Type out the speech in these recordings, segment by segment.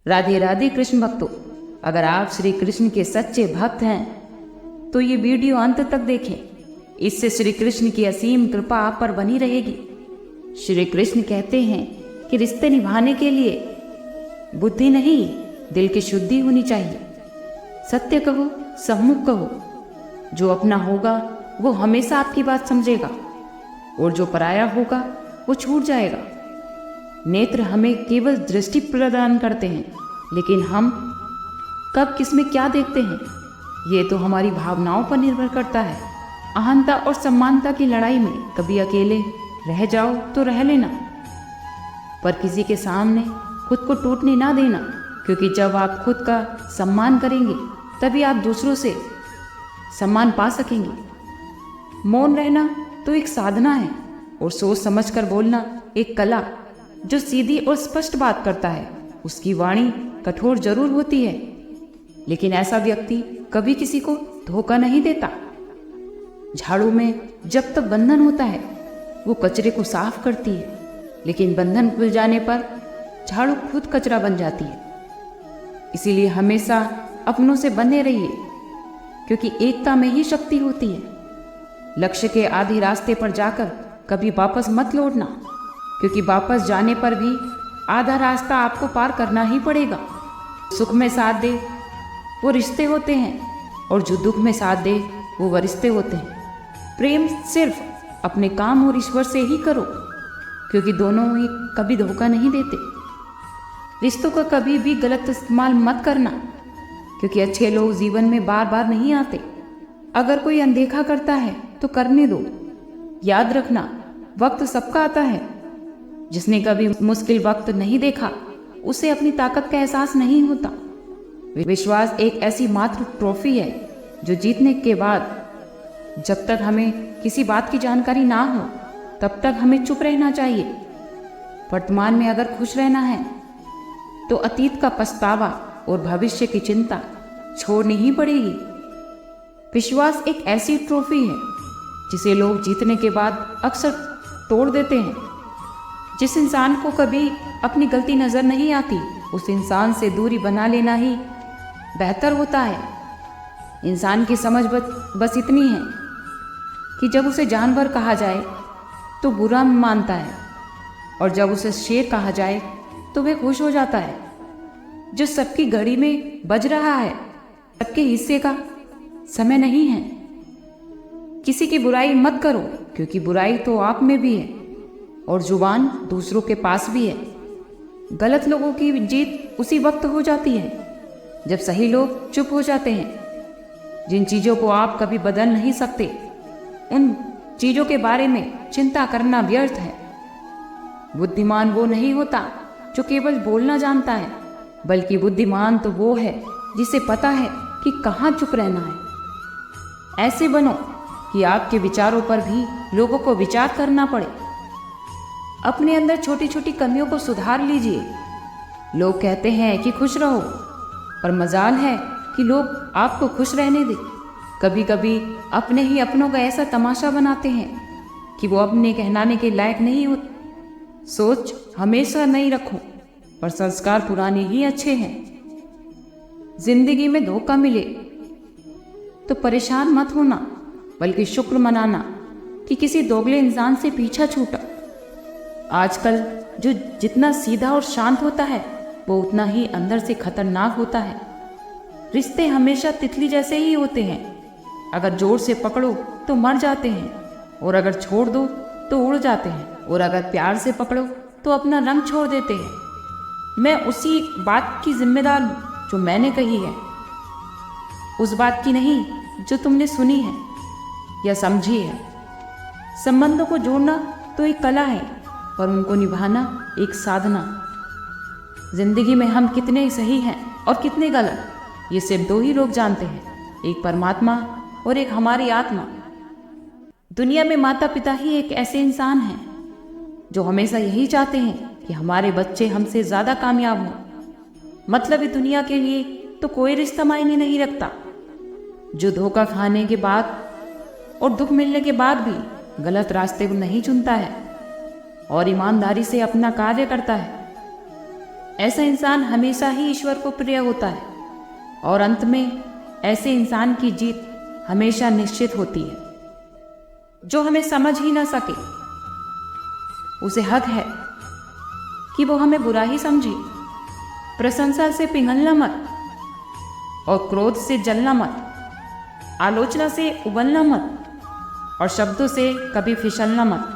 राधे राधे कृष्ण भक्तों, अगर आप श्री कृष्ण के सच्चे भक्त हैं तो ये वीडियो अंत तक देखें। इससे श्री कृष्ण की असीम कृपा आप पर बनी रहेगी। श्री कृष्ण कहते हैं कि रिश्ते निभाने के लिए बुद्धि नहीं, दिल की शुद्धि होनी चाहिए। सत्य कहो, सम्मुख कहो। जो अपना होगा वो हमेशा आपकी बात समझेगा और जो पराया होगा वो छूट जाएगा। नेत्र हमें केवल दृष्टि प्रदान करते हैं, लेकिन हम कब किसमें क्या देखते हैं ये तो हमारी भावनाओं पर निर्भर करता है। अहंता और सम्मानता की लड़ाई में कभी अकेले रह जाओ तो रह लेना, पर किसी के सामने खुद को टूटने ना देना, क्योंकि जब आप खुद का सम्मान करेंगे तभी आप दूसरों से सम्मान पा सकेंगे। मौन रहना तो एक साधना है और सोच समझकर बोलना एक कला। जो सीधी और स्पष्ट बात करता है उसकी वाणी कठोर जरूर होती है, लेकिन ऐसा व्यक्ति कभी किसी को धोखा नहीं देता। झाड़ू में जब तक बंधन होता है वो कचरे को साफ करती है, लेकिन बंधन खुल जाने पर झाड़ू खुद कचरा बन जाती है। इसीलिए हमेशा अपनों से बंधे रहिए, क्योंकि एकता में ही शक्ति होती है। लक्ष्य के आधे रास्ते पर जाकर कभी वापस मत लौटना, क्योंकि वापस जाने पर भी आधा रास्ता आपको पार करना ही पड़ेगा। सुख में साथ दे वो रिश्ते होते हैं, और जो दुख में साथ दे वो वरिश्ते होते हैं। प्रेम सिर्फ अपने काम और ईश्वर से ही करो, क्योंकि दोनों ही कभी धोखा नहीं देते। रिश्तों का कभी भी गलत इस्तेमाल मत करना, क्योंकि अच्छे लोग जीवन में बार बार नहीं आते। अगर कोई अनदेखा करता है तो करने दो। याद रखना, वक्त सबका आता है। जिसने कभी मुश्किल वक्त नहीं देखा उसे अपनी ताकत का एहसास नहीं होता। विश्वास एक ऐसी मात्र ट्रॉफी है जो जीतने के बाद जब तक हमें किसी बात की जानकारी ना हो तब तक हमें चुप रहना चाहिए। वर्तमान में अगर खुश रहना है तो अतीत का पछतावा और भविष्य की चिंता छोड़नी ही पड़ेगी। विश्वास एक ऐसी ट्रॉफी है जिसे लोग जीतने के बाद अक्सर तोड़ देते हैं। जिस इंसान को कभी अपनी गलती नज़र नहीं आती उस इंसान से दूरी बना लेना ही बेहतर होता है। इंसान की समझ बस इतनी है कि जब उसे जानवर कहा जाए तो बुरा मानता है, और जब उसे शेर कहा जाए तो वह खुश हो जाता है। जो सबकी घड़ी में बज रहा है सबके हिस्से का समय नहीं है। किसी की बुराई मत करो, क्योंकि बुराई तो आप में भी है और जुबान दूसरों के पास भी है। गलत लोगों की जीत उसी वक्त हो जाती है जब सही लोग चुप हो जाते हैं। जिन चीज़ों को आप कभी बदल नहीं सकते उन चीज़ों के बारे में चिंता करना व्यर्थ है। बुद्धिमान वो नहीं होता जो केवल बोलना जानता है, बल्कि बुद्धिमान तो वो है जिसे पता है कि कहाँ चुप रहना है। ऐसे बनो कि आपके विचारों पर भी लोगों को विचार करना पड़े। अपने अंदर छोटी छोटी कमियों को सुधार लीजिए। लोग कहते हैं कि खुश रहो, पर मजाल है कि लोग आपको खुश रहने दें। कभी कभी अपने ही अपनों का ऐसा तमाशा बनाते हैं कि वो अपने कहलाने के लायक नहीं होते। सोच हमेशा नई रखो, पर संस्कार पुराने ही अच्छे हैं। जिंदगी में धोखा मिले तो परेशान मत होना, बल्कि शुक्र मनाना कि किसी दोगले इंसान से पीछा छूटा। आजकल जो जितना सीधा और शांत होता है वो उतना ही अंदर से खतरनाक होता है। रिश्ते हमेशा तितली जैसे ही होते हैं। अगर जोर से पकड़ो तो मर जाते हैं, और अगर छोड़ दो तो उड़ जाते हैं, और अगर प्यार से पकड़ो तो अपना रंग छोड़ देते हैं। मैं उसी बात की जिम्मेदार हूँ जो मैंने कही है, उस बात की नहीं जो तुमने सुनी है या समझी है। संबंधों को जोड़ना तो एक कला है, पर उनको निभाना एक साधना। जिंदगी में हम कितने सही हैं और कितने गलत ये सिर्फ दो ही लोग जानते हैं, एक परमात्मा और एक हमारी आत्मा। दुनिया में माता पिता ही एक ऐसे इंसान हैं जो हमेशा यही चाहते हैं कि हमारे बच्चे हमसे ज़्यादा कामयाब हों। मतलब इस दुनिया के लिए तो कोई रिश्ता मायने नहीं रखता। जो धोखा खाने के बाद और दुख मिलने के बाद भी गलत रास्ते को नहीं चुनता है और ईमानदारी से अपना कार्य करता है, ऐसा इंसान हमेशा ही ईश्वर को प्रिय होता है और अंत में ऐसे इंसान की जीत हमेशा निश्चित होती है। जो हमें समझ ही ना सके उसे हक है कि वो हमें बुरा ही समझे। प्रशंसा से पिघलना मत और क्रोध से जलना मत, आलोचना से उबलना मत और शब्दों से कभी फिसलना मत।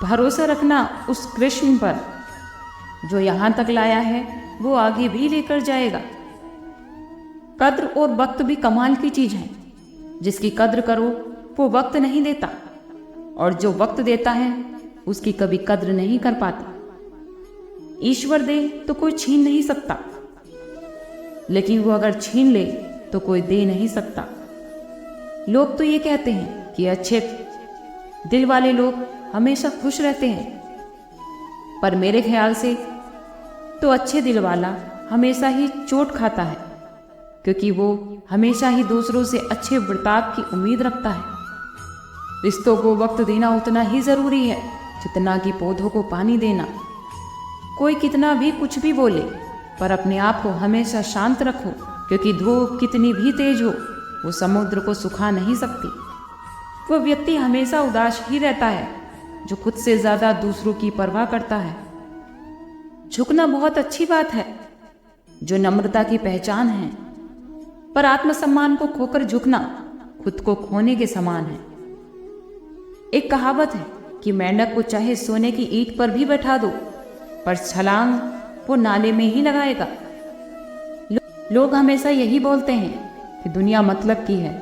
भरोसा रखना उस कृष्ण पर जो यहाँ तक लाया है वो आगे भी लेकर जाएगा। कद्र और वक्त भी कमाल की चीज है। जिसकी कद्र करो वो वक्त नहीं देता और जो वक्त देता है उसकी कभी कद्र नहीं कर पाता। ईश्वर दे तो कोई छीन नहीं सकता, लेकिन वो अगर छीन ले तो कोई दे नहीं सकता। लोग तो ये कहते हैं कि अच्छे दिल वाले लोग हमेशा खुश रहते हैं, पर मेरे ख्याल से तो अच्छे दिल वाला हमेशा ही चोट खाता है, क्योंकि वो हमेशा ही दूसरों से अच्छे बर्ताव की उम्मीद रखता है। रिश्तों को वक्त देना उतना ही जरूरी है जितना कि पौधों को पानी देना। कोई कितना भी कुछ भी बोले, पर अपने आप को हमेशा शांत रखो, क्योंकि धूप कितनी भी तेज हो वो समुद्र को सुखा नहीं सकती। वो व्यक्ति हमेशा उदास ही रहता है जो खुद से ज्यादा दूसरों की परवाह करता है। झुकना बहुत अच्छी बात है जो नम्रता की पहचान है, पर आत्मसम्मान को खोकर झुकना खुद को खोने के समान है। एक कहावत है कि मेंढक को चाहे सोने की ईंट पर भी बैठा दो, पर छलांग वो नाले में ही लगाएगा। लोग हमेशा यही बोलते हैं कि दुनिया मतलब की है,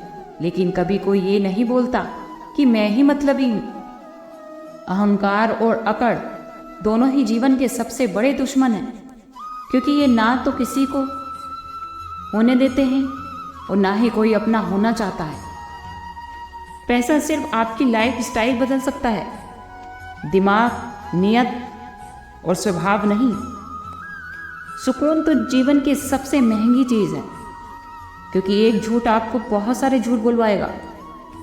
लेकिन कभी कोई ये नहीं बोलता कि मैं ही मतलबी हूं। अहंकार और अकड़ दोनों ही जीवन के सबसे बड़े दुश्मन हैं, क्योंकि ये ना तो किसी को होने देते हैं और ना ही कोई अपना होना चाहता है। पैसा सिर्फ आपकी लाइफ स्टाइल बदल सकता है, दिमाग, नियत और स्वभाव नहीं। सुकून तो जीवन की सबसे महंगी चीज है, क्योंकि एक झूठ आपको बहुत सारे झूठ बुलवाएगा,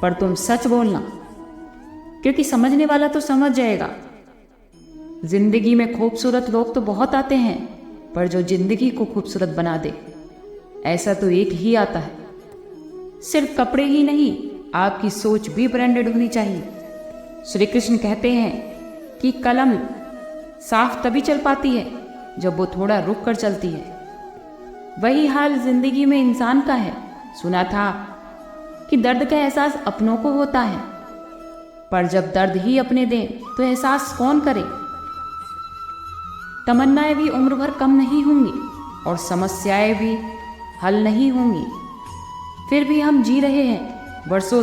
पर तुम सच बोलना, क्योंकि समझने वाला तो समझ जाएगा। जिंदगी में खूबसूरत लोग तो बहुत आते हैं, पर जो जिंदगी को खूबसूरत बना दे ऐसा तो एक ही आता है। सिर्फ कपड़े ही नहीं, आपकी सोच भी ब्रांडेड होनी चाहिए। श्री कृष्ण कहते हैं कि कलम साफ तभी चल पाती है जब वो थोड़ा रुक कर चलती है। वही हाल जिंदगी में इंसान का है। सुना था कि दर्द का एहसास अपनों को होता है, पर जब दर्द ही अपने दें तो एहसास कौन करे। तमन्नाएं भी उम्र भर कम नहीं होंगी और समस्याएं भी हल नहीं होंगी। फिर भी हम जी रहे हैं वर्षों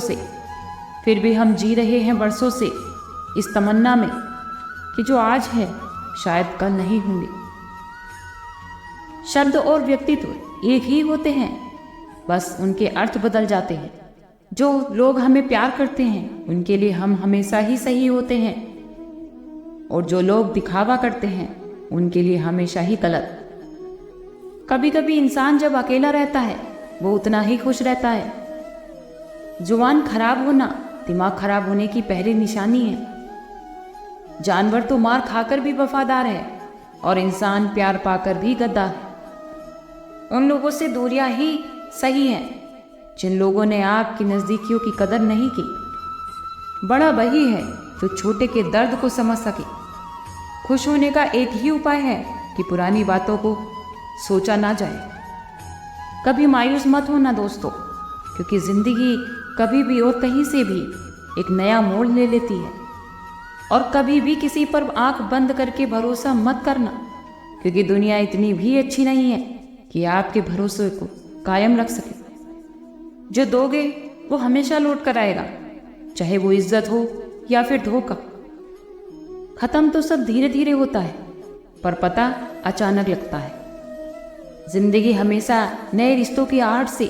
से इस तमन्ना में कि जो आज है शायद कल नहीं होंगे। शब्द और व्यक्तित्व एक ही होते हैं, बस उनके अर्थ बदल जाते हैं। जो लोग हमें प्यार करते हैं उनके लिए हम हमेशा ही सही होते हैं, और जो लोग दिखावा करते हैं उनके लिए हमेशा ही गलत। कभी कभी इंसान जब अकेला रहता है वो उतना ही खुश रहता है। जुबान खराब होना दिमाग खराब होने की पहली निशानी है। जानवर तो मार खाकर भी वफादार है और इंसान प्यार पाकर भी गद्दार है। उन लोगों से दूरियां ही सही हैं जिन लोगों ने आपकी नज़दीकियों की कदर नहीं की। बड़ा वही है जो छोटे के दर्द को समझ सके। खुश होने का एक ही उपाय है कि पुरानी बातों को सोचा ना जाए। कभी मायूस मत होना दोस्तों, क्योंकि जिंदगी कभी भी और कहीं से भी एक नया मोड़ ले लेती है। और कभी भी किसी पर आंख बंद करके भरोसा मत करना, क्योंकि दुनिया इतनी भी अच्छी नहीं है कि आपके भरोसे को कायम रख सके। जो दोगे वो हमेशा लौट कर आएगा, चाहे वो इज्जत हो या फिर धोखा। खत्म तो सब धीरे धीरे होता है, पर पता अचानक लगता है। जिंदगी हमेशा नए रिश्तों की आड़ से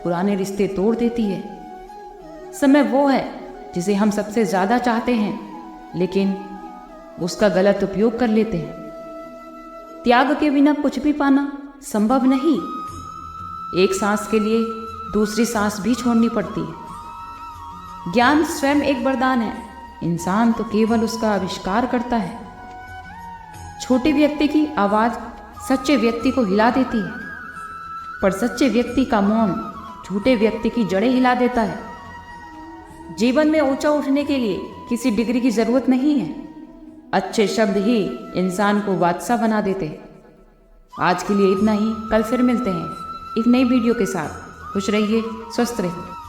पुराने रिश्ते तोड़ देती है। समय वो है जिसे हम सबसे ज्यादा चाहते हैं, लेकिन उसका गलत उपयोग कर लेते हैं। त्याग के बिना कुछ भी पाना संभव नहीं। एक सांस के लिए दूसरी सांस भी छोड़नी पड़ती है। ज्ञान स्वयं एक वरदान है, इंसान तो केवल उसका आविष्कार करता है। छोटे व्यक्ति की आवाज सच्चे व्यक्ति को हिला देती है, पर सच्चे व्यक्ति का मौन झूठे व्यक्ति की जड़ें हिला देता है। जीवन में ऊंचा उठने के लिए किसी डिग्री की जरूरत नहीं है, अच्छे शब्द ही इंसान को बादशाह बना देते हैं। आज के लिए इतना ही, कल फिर मिलते हैं एक नई वीडियो के साथ। खुश रहिए, स्वस्थ रहिए।